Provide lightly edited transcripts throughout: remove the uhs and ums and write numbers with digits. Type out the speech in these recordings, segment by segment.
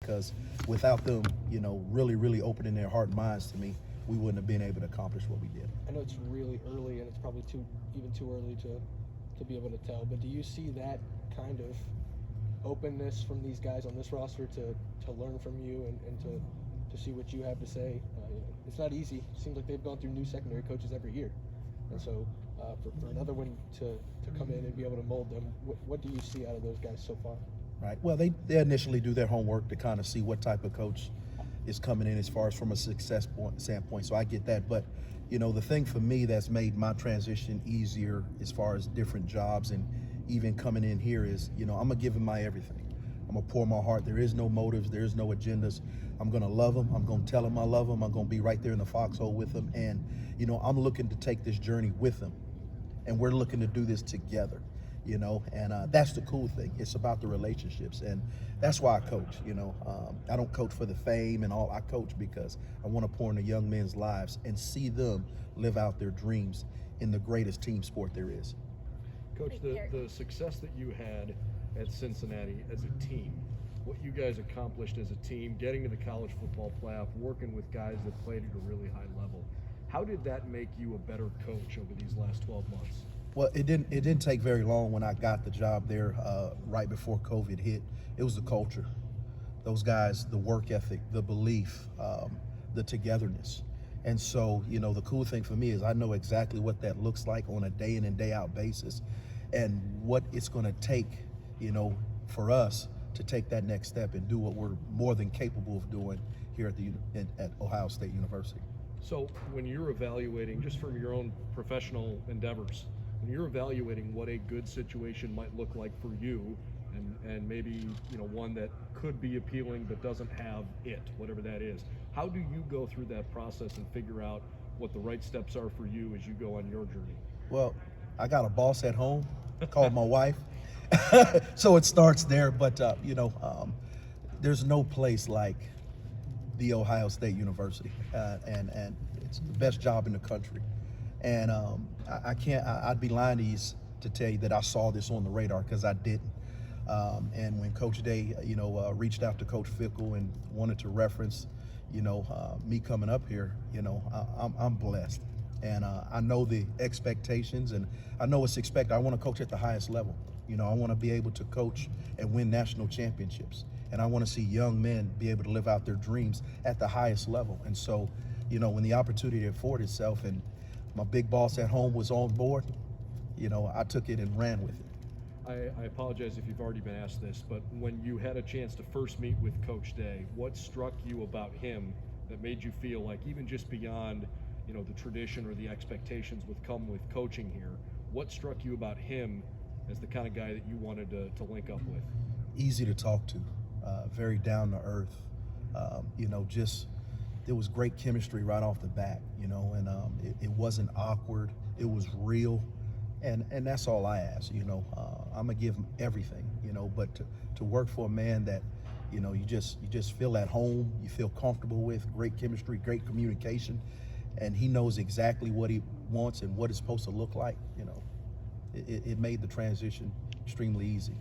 because without them, really opening their heart and minds to me, we wouldn't have been able to accomplish what we did. I know it's really early, and it's probably even too early to be able to tell, but do you see that kind of openness from these guys on this roster to learn from you and to see what you have to say? It's not easy. It seems like they've gone through new secondary coaches every year, and so for another one to come in and be able to mold them, what do you see out of those guys so far? Right. Well, they initially do their homework to kind of see what type of coach is coming in as far as from a success standpoint. So I get that. But, the thing for me that's made my transition easier as far as different jobs and even coming in here is, I'm going to give them my everything. I'm going to pour my heart. There is no motives. There is no agendas. I'm going to love them. I'm going to tell them I love them. I'm going to be right there in the foxhole with them. And, I'm looking to take this journey with them. And we're looking to do this together. And that's the cool thing. It's about the relationships, and that's why I coach. I don't coach for the fame and all. I coach because I want to pour into young men's lives and see them live out their dreams in the greatest team sport there is. Coach, the success that you had at Cincinnati as a team, what you guys accomplished as a team, getting to the college football playoff, working with guys that played at a really high level, how did that make you a better coach over these last 12 months? Well, it didn't take very long when I got the job there right before COVID hit. It was the culture. Those guys, the work ethic, the belief, the togetherness. And so, the cool thing for me is I know exactly what that looks like on a day in and day out basis and what it's going to take, for us to take that next step and do what we're more than capable of doing here at Ohio State University. So when you're evaluating, just from your own professional endeavors, when you're evaluating what a good situation might look like for you, and maybe one that could be appealing but doesn't have it, whatever that is, how do you go through that process and figure out what the right steps are for you as you go on your journey? Well, I got a boss at home called my wife, so it starts there. But there's no place like the Ohio State University, and it's the best job in the country. And I'd be lying to you to tell you that I saw this on the radar, because I didn't. And when Coach Day, reached out to Coach Fickle and wanted to reference, me coming up here, I'm blessed. And I know the expectations, and I know what's expected. I want to coach at the highest level. I want to be able to coach and win national championships. And I want to see young men be able to live out their dreams at the highest level. And so, when the opportunity afforded itself and my big boss at home was on board, I took it and ran with it. I apologize if you've already been asked this, but when you had a chance to first meet with Coach Day, what struck you about him that made you feel like, even just beyond, the tradition or the expectations with coaching here, what struck you about him as the kind of guy that you wanted to link up with? Easy to talk to, very down to earth. There was great chemistry right off the bat, and it wasn't awkward. It was real, and that's all I ask. I'm gonna give him everything, but to work for a man that, you just feel at home, you feel comfortable with, great chemistry, great communication, and he knows exactly what he wants and what it's supposed to look like. It made the transition extremely easy.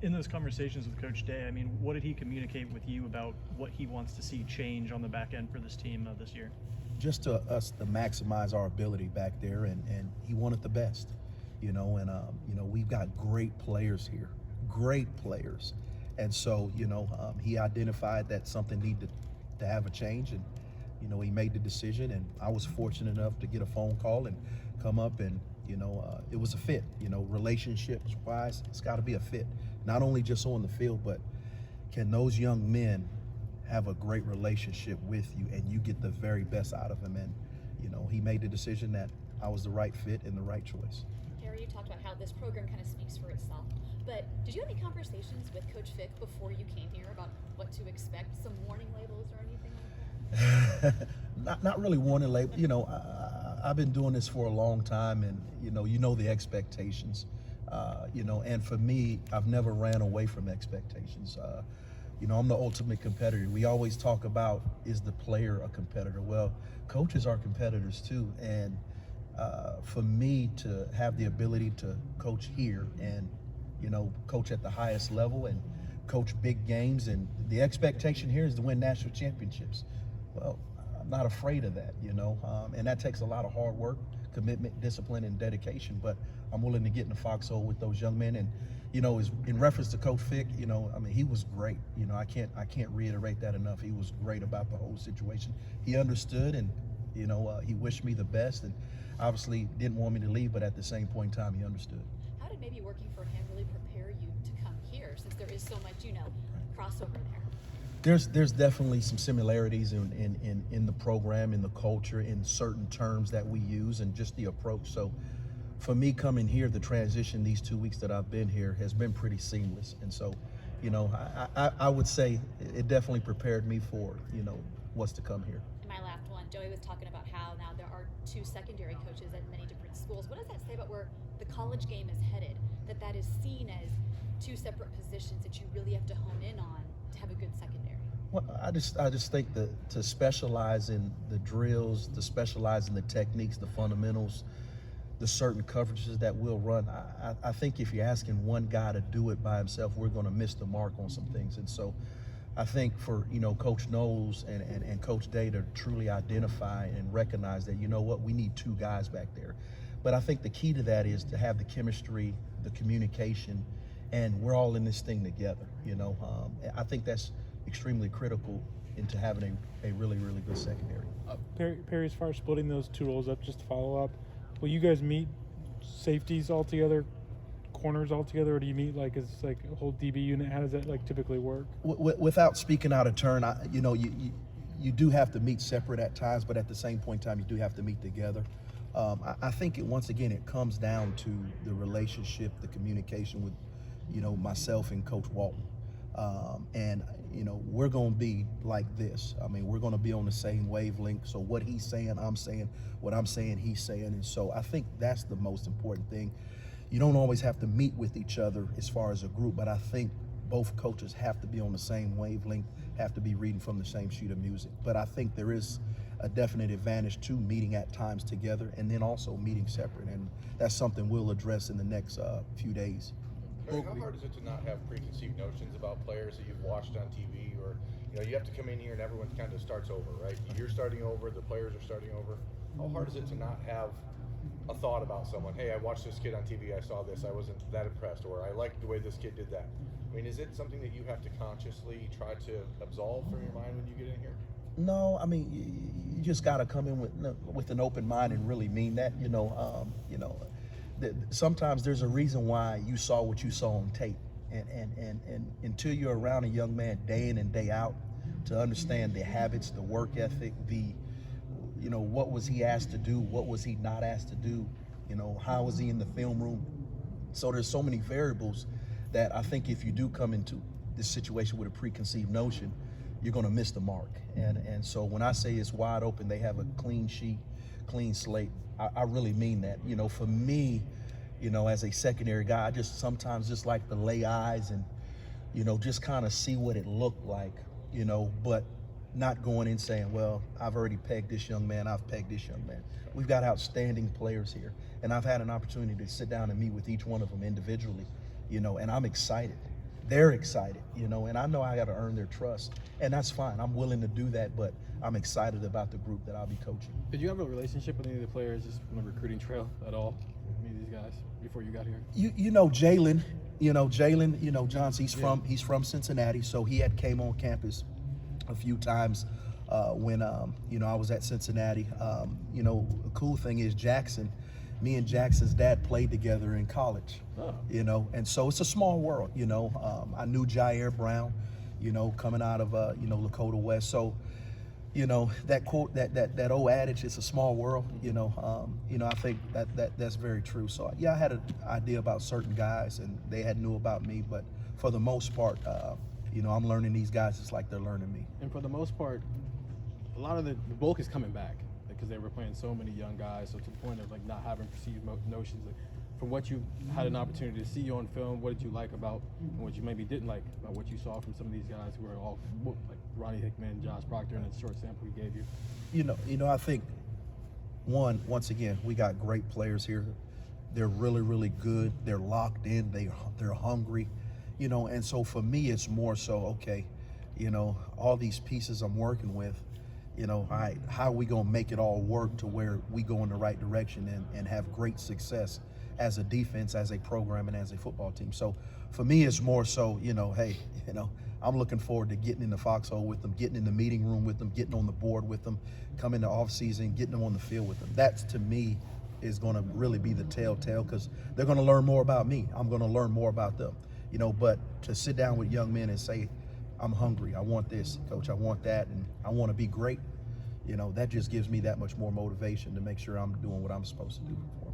In those conversations with Coach Day, what did he communicate with you about what he wants to see change on the back end for this team this year? Just to us to maximize our ability back there, and he wanted the best, and we've got great players here, great players. And so, he identified that something needed to have a change, and, he made the decision, and I was fortunate enough to get a phone call and come up, and, it was a fit, relationships wise, it's got to be a fit. Not only just on the field, but can those young men have a great relationship with you and you get the very best out of them? And, he made the decision that I was the right fit and the right choice. Gary, you talked about how this program kind of speaks for itself, but did you have any conversations with Coach Fick before you came here about what to expect, some warning labels or anything like that? Not really warning label. I've been doing this for a long time, and the expectations. And for me, I've never ran away from expectations. I'm the ultimate competitor. We always talk about, is the player a competitor? Well, coaches are competitors too. And for me to have the ability to coach here and, coach at the highest level and coach big games, and the expectation here is to win national championships. Well, I'm not afraid of that, and that takes a lot of hard work, commitment, discipline, and dedication, but I'm willing to get in the foxhole with those young men. And, in reference to Coach Fick, he was great. I can't reiterate that enough. He was great about the whole situation. He understood, and, he wished me the best, and obviously didn't want me to leave, but at the same point in time, he understood. How did maybe working for him really prepare you to come here, since there is so much, crossover there? There's definitely some similarities in the program, in the culture, in certain terms that we use, and just the approach. So for me coming here, the transition these 2 weeks that I've been here has been pretty seamless. And so, I would say it definitely prepared me for, what's to come here. And my last one, Joey was talking about how now there are 2 secondary coaches at many different schools. What does that say about where the college game is headed? That is seen as 2 separate positions that you really have to hone in on to have a good secondary. Well, I just think that to specialize in the drills, to specialize in the techniques, the fundamentals, the certain coverages that we'll run, I think if you're asking one guy to do it by himself, we're going to miss the mark on some things. And so I think for, Coach Knowles and Coach Day to truly identify and recognize that, we need 2 guys back there. But I think the key to that is to have the chemistry, the communication, and we're all in this thing together, I think that's extremely critical into having a really, really good secondary. Perry, as far as splitting those 2 roles up, just to follow up, will you guys meet safeties all together, corners all together, or do you meet as a whole DB unit? How does that typically work? Without speaking out of turn, you do have to meet separate at times, but at the same point in time, you do have to meet together. I think once again, it comes down to the relationship, the communication with, myself and Coach Walton. And we're going to be like this. We're going to be on the same wavelength. So what he's saying, I'm saying. What I'm saying, he's saying. And so I think that's the most important thing. You don't always have to meet with each other as far as a group, but I think both coaches have to be on the same wavelength, have to be reading from the same sheet of music. But I think there is a definite advantage to meeting at times together and then also meeting separate. And that's something we'll address in the next few days. How hard is it to not have preconceived notions about players that you've watched on TV, or you have to come in here and everyone kind of starts over, right? You're starting over, the players are starting over. How hard is it to not have a thought about someone? Hey, I watched this kid on TV, I saw this, I wasn't that impressed, or I liked the way this kid did that. Is it something that you have to consciously try to absolve from your mind when you get in here? No, you just got to come in with an open mind and really mean that. Sometimes there's a reason why you saw what you saw on tape, and until you're around a young man day in and day out to understand the habits, the work ethic, what was he asked to do, what was he not asked to do, how was he in the film room. So there's so many variables that I think if you do come into this situation with a preconceived notion, you're going to miss the mark. And so when I say it's wide open, they have a clean sheet, clean slate, I really mean that. For me, as a secondary guy, I just sometimes just like to lay eyes and, just kind of see what it looked like, but not going in saying, well, I've already pegged this young man, I've pegged this young man. We've got outstanding players here. And I've had an opportunity to sit down and meet with each one of them individually, and I'm excited. They're excited, and I know I got to earn their trust, and that's fine. I'm willing to do that, but I'm excited about the group that I'll be coaching. Did you have a relationship with any of the players just on the recruiting trail at all? Any of these guys before you got here? Jalen, Johnson, he's from Cincinnati, so he had came on campus a few times when I was at Cincinnati. The cool thing is me and Jackson's dad played together in college. Oh. And so it's a small world. I knew Jair Brown, coming out of Lakota West. So that quote, that old adage, it's a small world. I think that's very true. So yeah, I had an idea about certain guys, and they had knew about me. But for the most part, I'm learning these guys just like they're learning me. And for the most part, a lot of the bulk is coming back because they were playing so many young guys. So to the point of not having perceived notions, from what you had an opportunity to see on film, what did you like about, and what you maybe didn't like about what you saw from some of these guys who were all like Ronnie Hickman, Josh Proctor, and the short sample he gave you? I think once again, we got great players here. They're really, really good. They're locked in. They're hungry. you know, and so for me, it's more so, okay, you know, all these pieces I'm working with, you know, all right, how are we going to make it all work to where we go in the right direction and have great success as a defense, as a program, and as a football team. So for me, it's more so, you know, hey, you know, I'm looking forward to getting in the foxhole with them, getting in the meeting room with them, getting on the board with them, coming to off season, getting them on the field with them. That's, to me, is going to really be the telltale, because they're going to learn more about me. I'm going to learn more about them, you know. But to sit down with young men and say, I'm hungry, I want this, coach, I want that, and I want to be great, you know, that just gives me that much more motivation to make sure I'm doing what I'm supposed to do for them.